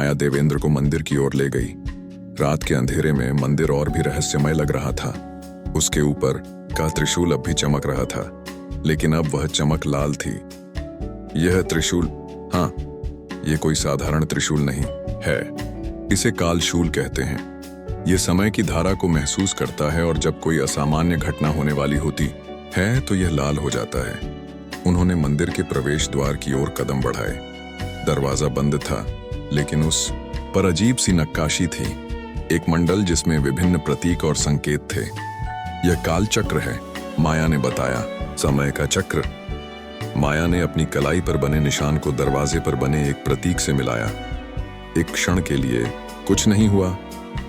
माया देवेंद्र को मंदिर की ओर ले गई। रात के अंधेरे में मंदिर और भी रहस्यमय लग रहा था। उसके ऊपर का त्रिशूल अब भी चमक रहा था, लेकिन अब वह चमक लाल थी। यह त्रिशूल, हाँ, यह कोई साधारण त्रिशूल नहीं है, इसे कालशूल कहते हैं। यह समय की धारा को महसूस करता है और जब कोई असामान्य घटना होने वाली होती है तो यह लाल हो जाता है। उन्होंने मंदिर के प्रवेश द्वार की ओर कदम बढ़ाए। दरवाजा बंद था, लेकिन उस पर अजीब सी नक्काशी थी, एक मंडल जिसमें विभिन्न प्रतीक और संकेत थे। यह काल चक्र है, माया ने बताया। समय का चक्र। माया ने अपनी कलाई पर बने निशान को दरवाजे पर बने एक प्रतीक से मिलाया। एक क्षण के लिए कुछ नहीं हुआ,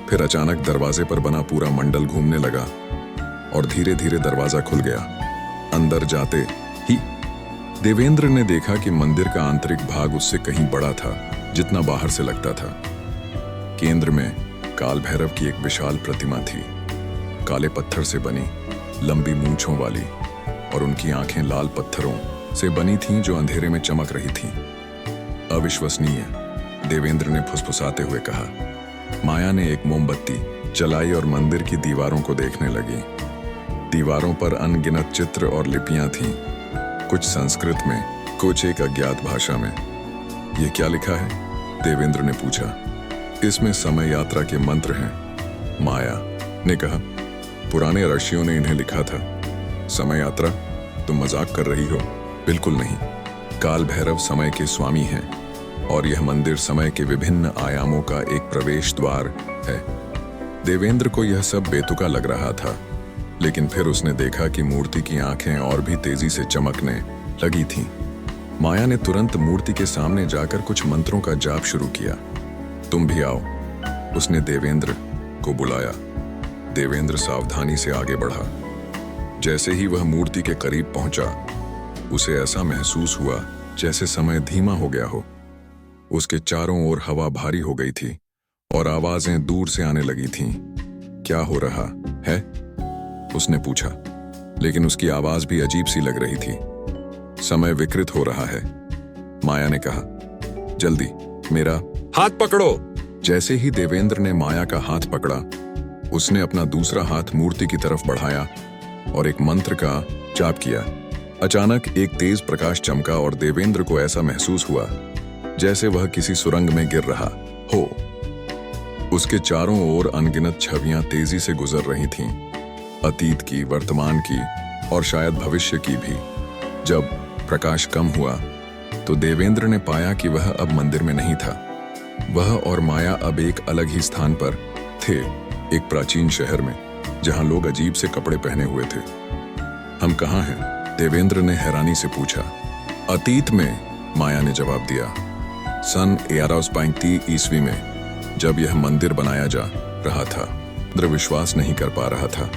फिर अचानक दरवाजे पर बना पूरा मंडल घूमने लगा और धीरे धीरे दरवाजा खुल गया। अंदर जाते ही देवेंद्र ने देखा कि मंदिर का आंतरिक भाग उससे कहीं बड़ा था जितना बाहर से लगता था। केंद्र में काल भैरव की एक विशाल प्रतिमा थी, काले पत्थर से बनी, लंबी मूंछों वाली, और उनकी आंखें लाल पत्थरों से बनी थीं जो अंधेरे में चमक रही थीं। अविश्वसनीय, देवेंद्र ने फुसफुसाते हुए कहा। माया ने एक मोमबत्ती जलाई और मंदिर की दीवारों को देखने लगी। दीवारों पर अनगिनत चित्र और लिपियां थीं, कुछ संस्कृत में, कुछ एक अज्ञात भाषा में। यह क्या लिखा है? देवेंद्र ने पूछा। इसमें समय यात्रा के मंत्र हैं, माया ने कहा। पुराने ऋषियों ने इन्हें लिखा था। समय यात्रा? तुम मजाक कर रही हो? बिल्कुल नहीं। काल भैरव समय के स्वामी हैं और यह मंदिर समय के विभिन्न आयामों का एक प्रवेश द्वार है। देवेंद्र को यह सब बेतुका लग रहा था, लेकिन फिर उसने देखा कि मूर्ति की आंखें और भी तेजी से चमकने लगी थीं। माया ने तुरंत मूर्ति के सामने जाकर कुछ मंत्रों का जाप शुरू किया। तुम भी आओ, उसने देवेंद्र को बुलाया। देवेंद्र सावधानी से आगे बढ़ा। जैसे ही वह मूर्ति के करीब पहुंचा, उसे ऐसा महसूस हुआ जैसे समय धीमा हो गया हो। उसके चारों ओर हवा भारी हो गई थी और आवाजें दूर से आने लगी थीं। क्या हो रहा है? उसने पूछा, लेकिन उसकी आवाज भी अजीब सी लग रही थी। समय विकृत हो रहा है, माया ने कहा। जल्दी मेरा हाथ पकड़ो। जैसे ही देवेंद्र ने माया का हाथ पकड़ा, उसने अपना दूसरा हाथ मूर्ति की तरफ बढ़ाया और एक मंत्र का जाप किया। अचानक एक तेज प्रकाश चमका और देवेंद्र को ऐसा महसूस हुआ जैसे वह किसी सुरंग में गिर रहा हो। उसके चारों ओर अनगिनत छवियां तेजी से गुजर रही थीं, अतीत की, वर्तमान की और शायद भविष्य की भी। जब प्रकाश कम हुआ तो देवेंद्र ने पाया कि वह अब मंदिर में नहीं था। वह और माया अब एक अलग ही स्थान पर थे, एक प्राचीन शहर में जहां लोग अजीब से कपड़े पहने हुए थे। हम कहाँ हैं? देवेंद्र ने हैरानी से पूछा। अतीत में, माया ने जवाब दिया। सन 1135 ईस्वी में, जब यह मंदिर बनाया जा रहा था। देवेंद्र विश्वास नहीं कर पा रहा था।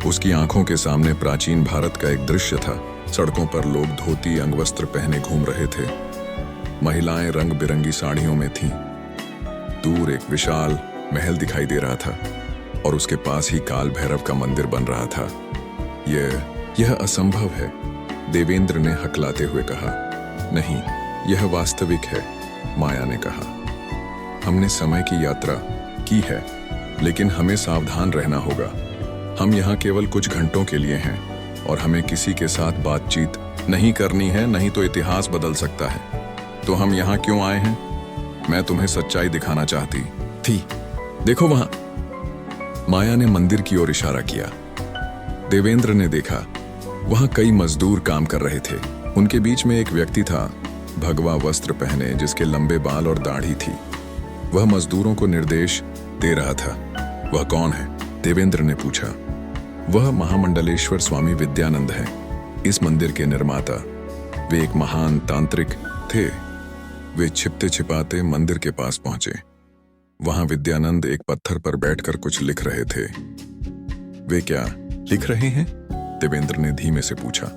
उसकी आंखों के सामने प्राचीन भारत का एक दृश्य था। सड़कों पर लोग धोती अंगवस्त्र पहने घूम रहे थे। महिलाएं रंग बिरंगी साड़ियों में थीं। दूर एक विशाल महल दिखाई दे रहा था और उसके पास ही काल भैरव का मंदिर बन रहा था। यह असंभव है, देवेंद्र ने हकलाते हुए कहा। नहीं, यह वास्तविक है, माया ने कहा। हमने समय की यात्रा की है, लेकिन हमें सावधान रहना होगा। हम यहाँ केवल कुछ घंटों के लिए हैं और हमें किसी के साथ बातचीत नहीं करनी है, नहीं तो इतिहास बदल सकता है। तो हम यहाँ क्यों आए हैं? मैं तुम्हें सच्चाई दिखाना चाहती थी। देखो वहां। माया ने मंदिर की ओर इशारा किया। देवेंद्र ने देखा, वहां कई मजदूर काम कर रहे थे। उनके बीच में एक व्यक्ति था, भगवा वस्त्र पहने, जिसके लंबे बाल और दाढ़ी थी। वह मजदूरों को निर्देश दे रहा था। वह कौन है? देवेंद्र ने पूछा। वह महामंडलेश्वर स्वामी विद्यानंद हैं, इस मंदिर के निर्माता। वे एक महान तांत्रिक थे। वे छिपते छिपाते मंदिर के पास पहुंचे। वहां विद्यानंद एक पत्थर पर बैठकर कुछ लिख रहे थे। वे क्या लिख रहे हैं? देवेंद्र ने धीमे से पूछा।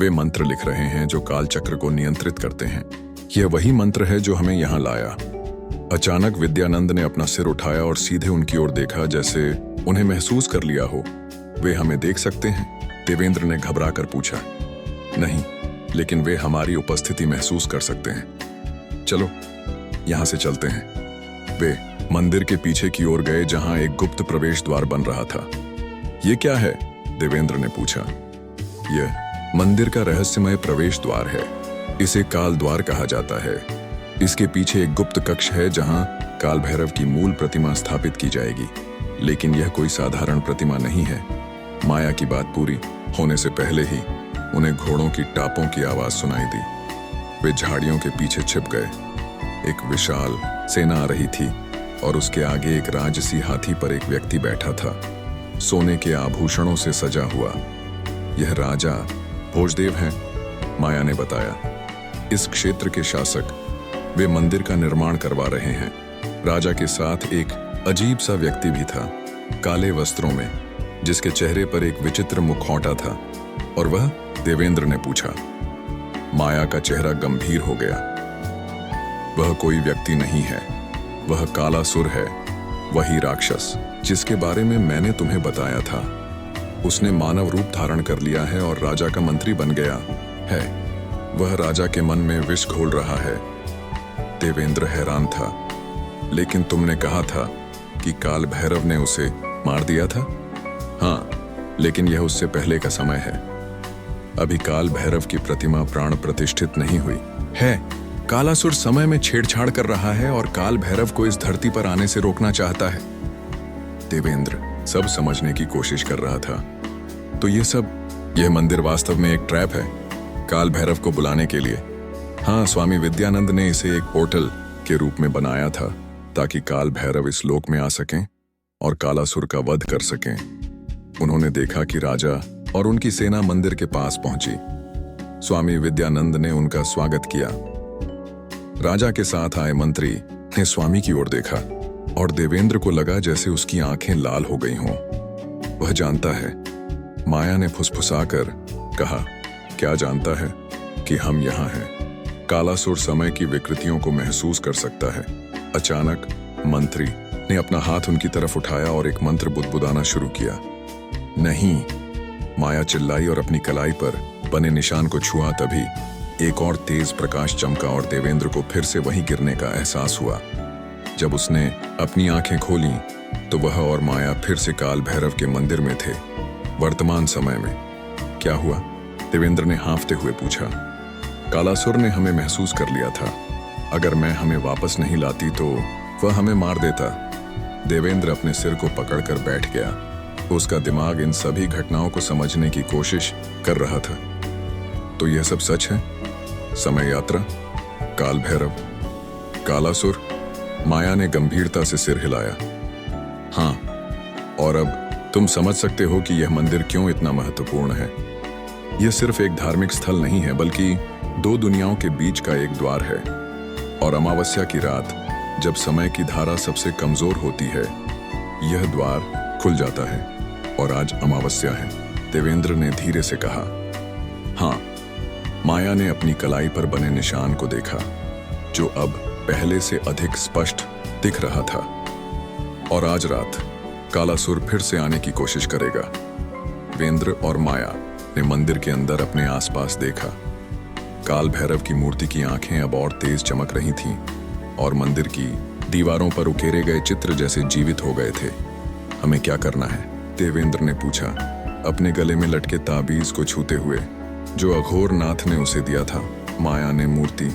वे मंत्र लिख रहे हैं जो काल चक्र को नियंत्रित करते हैं। यह वही मंत्र है जो हमें यहाँ लाया। अचानक विद्यानंद ने अपना सिर उठाया और सीधे उनकी ओर देखा, जैसे उन्हें महसूस कर लिया हो। वे हमें देख सकते हैं? देवेंद्र ने घबरा कर पूछा। नहीं, लेकिन वे हमारी उपस्थिति महसूस कर सकते हैं। चलो यहाँ से चलते हैं। वे मंदिर के पीछे की ओर गए जहां एक गुप्त प्रवेश द्वार बन रहा था। ये क्या है? देवेंद्र ने पूछा। यह मंदिर का रहस्यमय प्रवेश द्वार है। इसे काल द्वार कहा जाता है। इसके पीछे एक गुप्त कक्ष है जहां काल भैरव की मूल प्रतिमा स्थापित की जाएगी। लेकिन यह कोई साधारण प्रतिमा नहीं है। माया की बात पूरी होने से पहले ही उन्हें घोड़ों की टापों की आवाज सुनाई दी। वे झाड़ियों के पीछे छिप गए। एक विशाल सेना आ रही थी और उसके आगे एक राजसी हाथी पर एक व्यक्ति बैठा था, सोने के आभूषणों से सजा हुआ। यह राजा भोजदेव हैं, माया ने बताया। इस क्षेत्र के शासक। वे मंदिर का निर्माण करवा रहे हैं। राजा के साथ एक अजीब सा व्यक्ति भी था, काले वस्त्रों में, जिसके चेहरे पर एक विचित्र मुखौटा था। और वह? देवेंद्र ने पूछा। माया का चेहरा गंभीर हो गया। वह कोई व्यक्ति नहीं है, वह कालासुर है, वही राक्षस जिसके बारे में मैंने तुम्हें बताया था। उसने मानव रूप धारण कर लिया है और राजा का मंत्री बन गया है। वह राजा के मन में विष घोल रहा है। देवेंद्र हैरान था। लेकिन तुमने कहा था कि काल भैरव ने उसे मार दिया था? हाँ, लेकिन यह उससे पहले का समय है। अभी काल भैरव की प्रतिमा प्राण प्रतिष्ठित नहीं हुई है। कालासुर समय में छेड़छाड़ कर रहा है और काल भैरव को इस धरती पर आने से रोकना चाहता है। देवेंद्र सब समझने की कोशिश कर रहा था। तो यह मंदिर वास्तव में एक ट्रैप है, काल भैरव को बुलाने के लिए। हाँ, स्वामी विद्यानंद ने इसे एक पोर्टल के रूप में बनाया था ताकि काल भैरव इस लोक में आ सकें और कालासुर का वध कर सकें। उन्होंने देखा कि राजा और उनकी सेना मंदिर के पास पहुंची। स्वामी विद्यानंद ने उनका स्वागत किया। राजा के साथ आए मंत्री ने स्वामी की ओर देखा और देवेंद्र को लगा जैसे उसकी आंखें लाल हो गई हों। वह जानता है, माया ने फुसफुसाकर कहा। क्या जानता है? कि हम यहाँ हैं। कालासुर समय की विकृतियों को महसूस कर सकता है। अचानक मंत्री ने अपना हाथ उनकी तरफ उठाया और एक मंत्र बुदबुदाना शुरू किया। नहीं, माया चिल्लाई और अपनी कलाई पर बने निशान को छुआ। तभी एक और तेज प्रकाश चमका और देवेंद्र को फिर से वहीं गिरने का एहसास हुआ। जब उसने अपनी आंखें खोलीं तो वह और माया फिर से काल भैरव के मंदिर में थे, वर्तमान समय में। क्या हुआ? देवेंद्र ने हाँफते हुए पूछा। कालासुर ने हमें महसूस कर लिया था। अगर मैं हमें वापस नहीं लाती तो वह हमें मार देता। देवेंद्र अपने सिर को पकड़कर बैठ गया। उसका दिमाग इन सभी घटनाओं को समझने की कोशिश कर रहा था। तो यह सब सच है? समय यात्रा, काल भैरव, कालासुर? माया ने गंभीरता से सिर हिलाया। हाँ, और अब तुम समझ सकते हो कि यह मंदिर क्यों इतना महत्वपूर्ण है। यह सिर्फ एक धार्मिक स्थल नहीं है, बल्कि दो दुनियाओं के बीच का एक द्वार है। और अमावस्या की रात, जब समय की धारा सबसे कमजोर होती है, यह द्वार खुल जाता है। और आज अमावस्या है, देवेंद्र ने धीरे से कहा। हाँ, माया ने अपनी कलाई पर बने निशान को देखा, जो अब पहले से अधिक स्पष्ट दिख रहा था। और आज रात कालासुर फिर से आने की कोशिश करेगा। देवेंद्र और माया ने मंदिर के अंदर अपने आसपास देखा। काल भैरव की मूर्ति की आंखें अब और तेज चमक रही थीं और मंदिर की दीवारों पर उकेरे गए चित्र जैसे जीवित हो गए थे। हमें क्या करना है? देवेंद्र ने पूछा, अपने गले में लटके ताबीज को छूते हुए, जो अघोर नाथ ने उसे दिया था। माया ने मूर्ति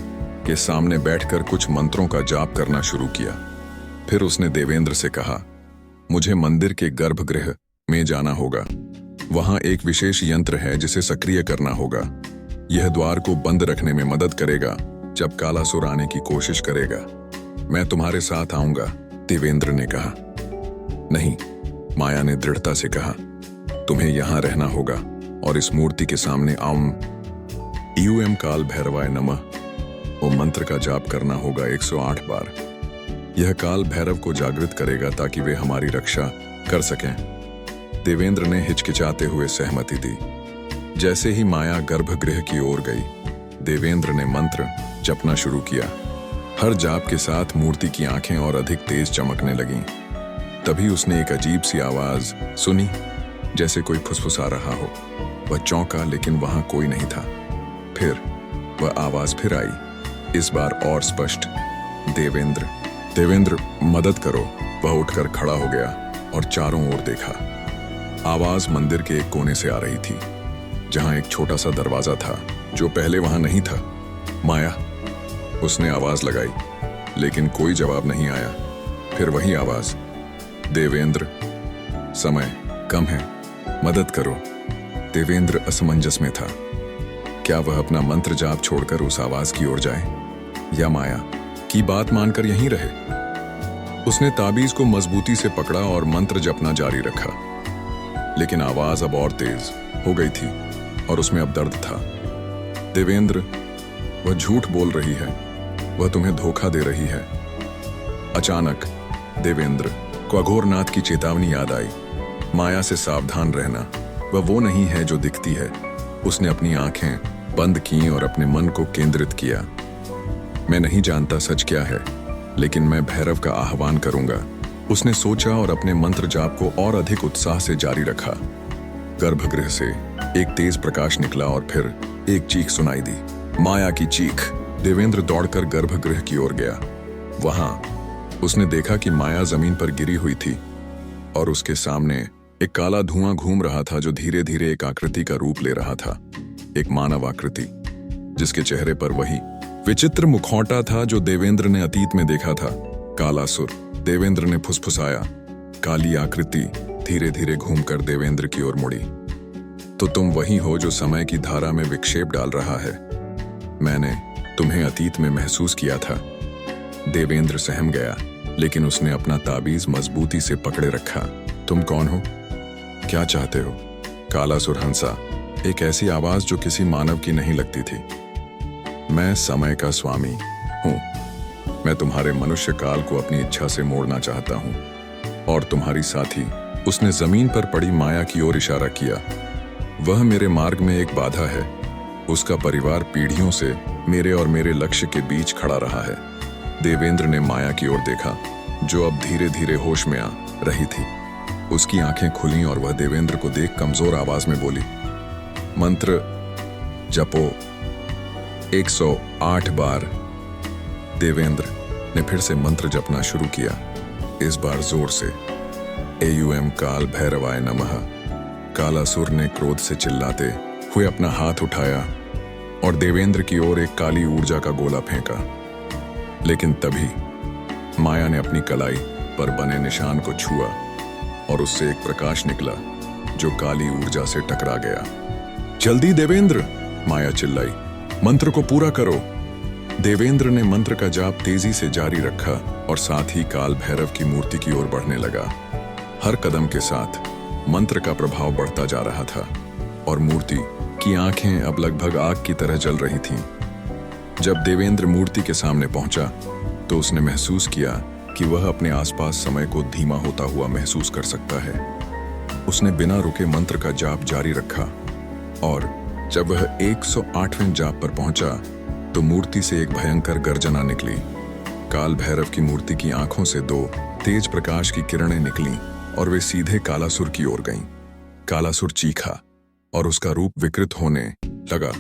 के सामने बैठकर कुछ मंत्रों का जाप करना शुरू किया। फिर उसने देवेंद्र से कहा, मुझे मंदिर के गर्भगृह में जाना होगा। वहां एक विशेष यंत्र है जिसे सक्रिय करना होगा। यह द्वार को बंद रखने में मदद करेगा जब कालासुर आने की कोशिश करेगा। मैं तुम्हारे साथ आऊंगा, देवेंद्र ने कहा। नहीं, माया ने दृढ़ता से कहा, तुम्हें यहां रहना होगा और इस मूर्ति के सामने ईयूएम काल भैरवाय नमः वो मंत्र का जाप करना होगा 108 बार। यह काल भैरव को जागृत करेगा ताकि वे हमारी रक्षा कर सकें। देवेंद्र ने हिचकिचाते हुए सहमति दी। जैसे ही माया गर्भगृह की ओर गई, देवेंद्र ने मंत्र जपना शुरू किया। हर जाप के साथ मूर्ति की आंखें और अधिक तेज चमकने लगीं। तभी उसने एक अजीब सी आवाज सुनी, जैसे कोई फुसफुसा रहा हो। वह चौंका, लेकिन वहां कोई नहीं था। फिर वह आवाज फिर आई, इस बार और स्पष्ट। देवेंद्र, देवेंद्र मदद करो। वह उठकर खड़ा हो गया और चारों ओर देखा। आवाज मंदिर के एक कोने से आ रही थी, जहां एक छोटा सा दरवाजा था जो पहले वहां नहीं था। माया, उसने आवाज लगाई, लेकिन कोई जवाब नहीं आया। फिर वही आवाज, देवेंद्र, समय कम है, मदद करो। देवेंद्र असमंजस में था। क्या वह अपना मंत्र जाप छोड़कर उस आवाज की ओर जाए, या माया की बात मानकर यहीं रहे? उसने ताबीज को मजबूती से पकड़ा और मंत्र जपना जारी रखा, लेकिन आवाज अब और तेज हो गई थी और उसमें अब दर्द था। देवेंद्र, वह झूठ बोल रही है, वह तुम्हें धोखा दे रही है। अचानक देवेंद्र को अघोरनाथ की चेतावनी याद आई। माया से सावधान रहना, वह वो नहीं है जो दिखती है। उसने अपनी आंखें बंद की और अपने मन को केंद्रित किया। मैं नहीं जानता सच क्या है, लेकिन मैं भैरव का आह्वान करूंगा, उसने सोचा और अपने मंत्र जाप को और अधिक उत्साह से जारी रखा। गर्भगृह से एक तेज प्रकाश निकला और फिर एक चीख सुनाई दी, माया की चीख। देवेंद्र दौड़कर गर्भगृह की ओर गया। वहां उसने देखा कि माया जमीन पर गिरी हुई थी और उसके सामने एक काला धुआं घूम रहा था, जो धीरे धीरे एक आकृति का रूप ले रहा था। एक मानव आकृति, जिसके चेहरे पर वही विचित्र मुखौटा था जो देवेंद्र ने अतीत में देखा था। कालासुर। देवेंद्र ने फुसफुसाया। काली आकृति धीरे धीरे घूमकर देवेंद्र की ओर मुड़ी। तो तुम वही हो जो समय की धारा में विक्षेप डाल रहा है। मैंने तुम्हें अतीत में महसूस किया था। देवेंद्र सहम गया, लेकिन उसने अपना ताबीज मजबूती से पकड़े रखा। तुम कौन हो? क्या चाहते हो? कालासुर हंसा, एक ऐसी आवाज जो किसी मानव की नहीं लगती थी। मैं समय का स्वामी हूं। मैं तुम्हारे मनुष्य काल को अपनी इच्छा से मोड़ना चाहता हूं। और तुम्हारी साथी, उसने जमीन पर पड़ी माया की ओर इशारा किया, वह मेरे मार्ग में एक बाधा है। उसका परिवार पीढ़ियों से मेरे और मेरे लक्ष्य के बीच खड़ा रहा है। देवेंद्र ने माया की ओर देखा, जो अब धीरे धीरे होश में आ रही थी। उसकी आंखें खुलीं और वह देवेंद्र को देख कमजोर आवाज में बोली, मंत्र जपो 108 बार। देवेंद्र ने फिर से मंत्र जपना शुरू किया, इस बार जोर से। एयुएम काल भैरवाय नमः। कालासुर ने क्रोध से चिल्लाते हुए अपना हाथ उठाया और देवेंद्र की ओर एक काली ऊर्जा का गोला फेंका। लेकिन तभी माया ने अपनी कलाई पर बने निशान को छुआ और उससे एक प्रकाश निकला जो काली ऊर्जा से टकरा गया। जल्दी देवेंद्र, माया चिल्लाई, मंत्र को पूरा करो। देवेंद्र ने मंत्र का जाप तेजी से जारी रखा और साथ ही काल भैरव की मूर्ति की ओर बढ़ने लगा। हर कदम के साथ मंत्र का प्रभाव बढ़ता जा रहा था और मूर्ति की आंखें अब लगभग आग की तरह जल रही थीं। जब देवेंद्र मूर्ति के सामने पहुंचा तो उसने महसूस किया कि वह अपने आसपास समय को धीमा होता हुआ महसूस कर सकता है। उसने बिना रुके मंत्र का जाप जारी रखा और जब वह 108वें जाप पर पहुंचा तो मूर्ति से एक भयंकर गर्जना निकली। काल भैरव की मूर्ति की आंखों से 2 तेज प्रकाश की किरणें निकलीं और वे सीधे कालासुर की ओर गईं। कालासुर चीखा और उसका रूप विकृत होने लगा।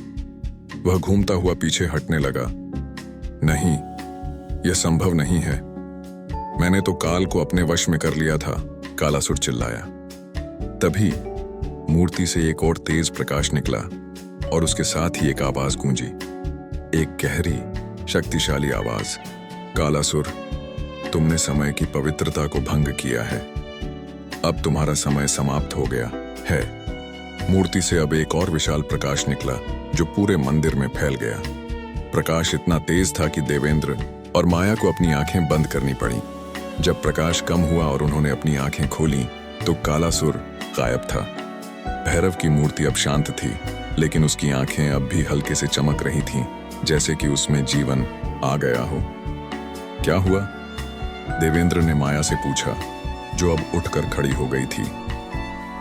वह घूमता हुआ पीछे हटने लगा। नहीं, यह संभव नहीं है। मैंने तो काल को अपने वश में कर लिया था, कालासुर चिल्लाया। तभी मूर्ति से एक और तेज प्रकाश निकला और उसके साथ ही एक आवाज गूंजी, एक गहरी शक्तिशाली आवाज, कालासुर, तुमने समय की पवित्रता को भंग किया है। अब तुम्हारा समय समाप्त हो गया है। मूर्ति से अब एक और विशाल प्रकाश निकला जो पूरे मंदिर में फैल गया। प्रकाश इतना तेज था कि देवेंद्र और माया को अपनी आंखें बंद करनी पड़ी। जब प्रकाश कम हुआ और उन्होंने अपनी आंखें खोली तो कालासुर गायब था। भैरव की मूर्ति अब शांत थी, लेकिन उसकी आंखें अब भी हल्के से चमक रही थीं, जैसे कि उसमें जीवन आ गया हो। क्या हुआ? देवेंद्र ने माया से पूछा, जो अब उठकर खड़ी हो गई थी।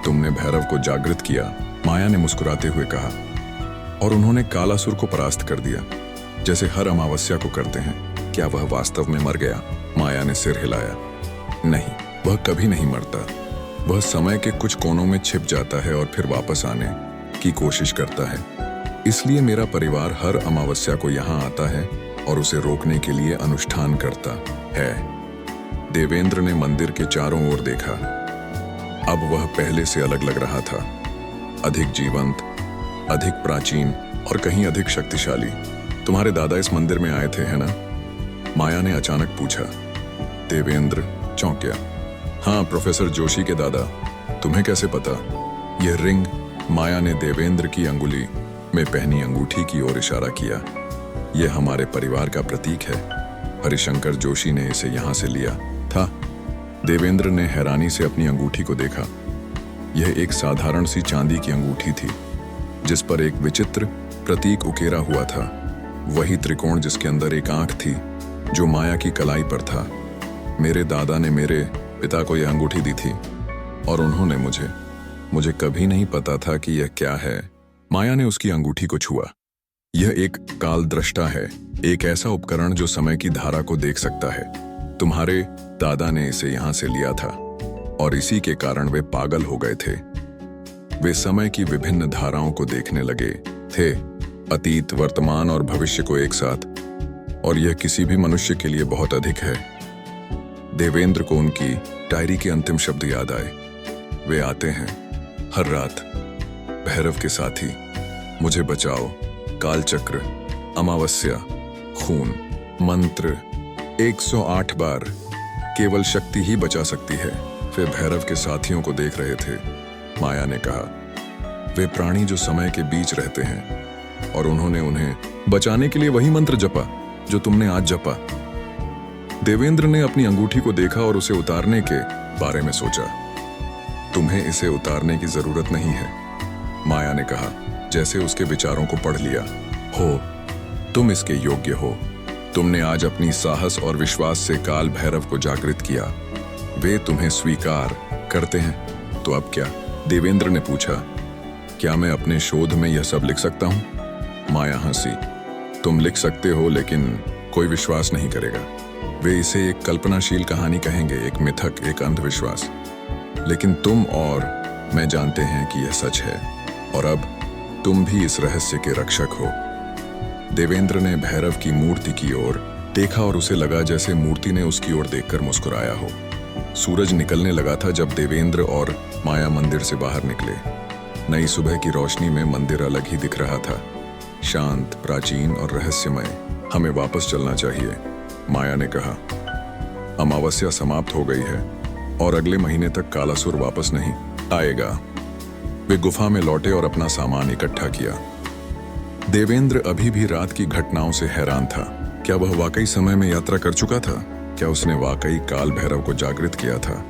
तुमने भैरव को जागृत किया, माया ने मुस्कुराते हुए कहा, और उन्होंने कालासुर को परास्त कर दिया, जैसे हर अमावस्या को करते हैं। क्या वह वास्तव में मर गया? माया ने सिर हिलाया। नहीं, वह कभी नहीं मरता। वह समय के कुछ कोनों में छिप जाता है और फिर वापस आने की कोशिश करता है। इसलिए मेरा परिवार हर अमावस्या को यहाँ आता है और उसे रोकने के लिए अनुष्ठान करता है। देवेंद्र ने मंदिर के चारों ओर देखा। अब वह पहले से अलग लग रहा था, अधिक जीवंत, अधिक प्राचीन और कहीं अधिक शक्तिशाली। तुम्हारे दादा इस मंदिर में आए थे, है ना? माया ने अचानक पूछा। देवेंद्र चौंक गया। हाँ, प्रोफेसर जोशी के दादा। तुम्हें कैसे पता? यह रिंग, माया ने देवेंद्र की अंगुली में पहनी अंगूठी की ओर इशारा किया, यह हमारे परिवार का प्रतीक है। हरिशंकर जोशी ने इसे यहां से लिया था। देवेंद्र ने हैरानी से अपनी अंगूठी को देखा। यह एक साधारण सी चांदी की अंगूठी थी, जिस पर एक विचित्र प्रतीक उकेरा हुआ था, वही त्रिकोण जिसके अंदर एक आंख थी, जो माया की कलाई पर था। मेरे दादा ने मेरे पिता को यह अंगूठी दी थी और उन्होंने मुझे कभी नहीं पता था कि यह क्या है। माया ने उसकी अंगूठी को छुआ। यह एक काल दृष्टा है, एक ऐसा उपकरण जो समय की धारा को देख सकता है। तुम्हारे दादा ने इसे यहां से लिया था और इसी के कारण वे पागल हो गए थे। वे समय की विभिन्न धाराओं को देखने लगे थे, अतीत, वर्तमान और भविष्य को एक साथ, और यह किसी भी मनुष्य के लिए बहुत अधिक है। देवेंद्र को उनकी डायरी के अंतिम शब्द याद आए। वे आते हैं हर रात, भैरव के साथी, मुझे बचाओ, कालचक्र, अमावस्या, खून, मंत्र 108 बार, केवल शक्ति ही बचा सकती है। वे भैरव के साथियों को देख रहे थे। माया ने कहा, वे प्राणी जो समय के बीच रहते हैं, और उन्होंने उन्हें बचाने के लिए वही मंत्र जपा जो तुमने आज जपा। देवेंद्र ने अपनी अंगूठी को देखा और उसे उतारने के बारे में सोचा। तुम्हें इसे उतारने की जरूरत नहीं है, माया ने कहा, जैसे उसके विचारों को पढ़ लिया हो। तुम इसके योग्य हो। तुमने आज अपनी साहस और विश्वास से काल भैरव को जागृत किया। वे तुम्हें स्वीकार करते हैं। तो अब क्या? देवेंद्र ने पूछा। क्या मैं अपने शोध में यह सब लिख सकता हूं? माया हंसी। तुम लिख सकते हो, लेकिन कोई विश्वास नहीं करेगा। वे इसे एक कल्पनाशील कहानी कहेंगे, एक मिथक, एक अंधविश्वास। लेकिन तुम और मैं जानते हैं कि यह सच है, और अब तुम भी इस रहस्य के रक्षक हो। देवेंद्र ने भैरव की मूर्ति की ओर देखा और उसे लगा जैसे मूर्ति ने उसकी ओर देखकर मुस्कुराया हो। सूरज निकलने लगा था जब देवेंद्र और माया मंदिर से बाहर निकले। नई सुबह की रोशनी में मंदिर अलग ही दिख रहा था, शांत, प्राचीन और रहस्यमय। हमें वापस चलना चाहिए, माया ने कहा। अमावस्या समाप्त हो गई है और अगले महीने तक कालासुर वापस नहीं आएगा। वे गुफा में लौटे और अपना सामान इकट्ठा किया। देवेंद्र अभी भी रात की घटनाओं से हैरान था। क्या वह वाकई समय में यात्रा कर चुका था? क्या उसने वाकई काल भैरव को जागृत किया था?